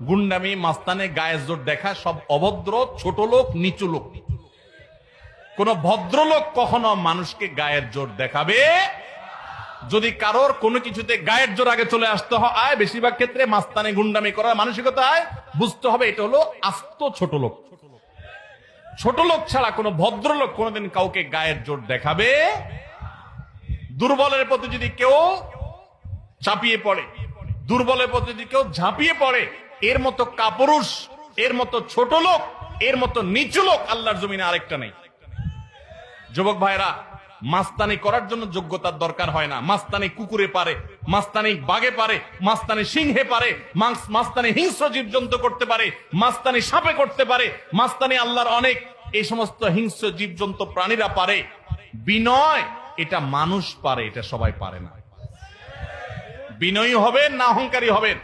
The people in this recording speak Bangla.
গুন্ডামি, মাস্তানে, গায়ের জোর দেখা সব অভদ্র, ছোট লোক, নিচু লোক। কোন ভদ্রলোক কখনো মানুষকে গায়ের জোর দেখাবে। যদি কারোর কোনো কিছুতে গায়ের জোর আগে চলে আসতে হয়, বেশিরভাগ ক্ষেত্রে মাস্তানে গুন্ডামি করার মানসিকতায় বুঝতে হবে এটা হলো আস্ত ছোট লোক। ছোট লোক ছাড়া কোনো ভদ্রলোক কোনোদিন কাউকে গায়ের জোর দেখাবে। দুর্বলের প্রতি যদি কেউ চাপিয়ে পড়ে, দুর্বলের প্রতি যদি কেউ ঝাঁপিয়ে পড়ে, এর মতো কাপুরুষ, এর মতো ছোট লোক, এর মতো নিচু লোক আল্লাহর জমিনে আরেকটা নেই। যুবক ভাইরা, মাস্তানি করার জন্য যোগ্যতার দরকার হয় না। মাস্তানি কুকুরে পারে, মাস্তানি বাঘে পারে, মাস্তানি সিংহে পারে, মাস্তানি হিংস্র জীবজন্তু করতে পারে, মাস্তানি সাপে করতে পারে, মাস্তানি আল্লাহর অনেক এই সমস্ত হিংস্র জীবজন্তু প্রাণীরা পারে। বিনয় এটা মানুষ পারে, এটা সবাই পারে না। বিনয়ী হবেন না অহংকারী হবেন,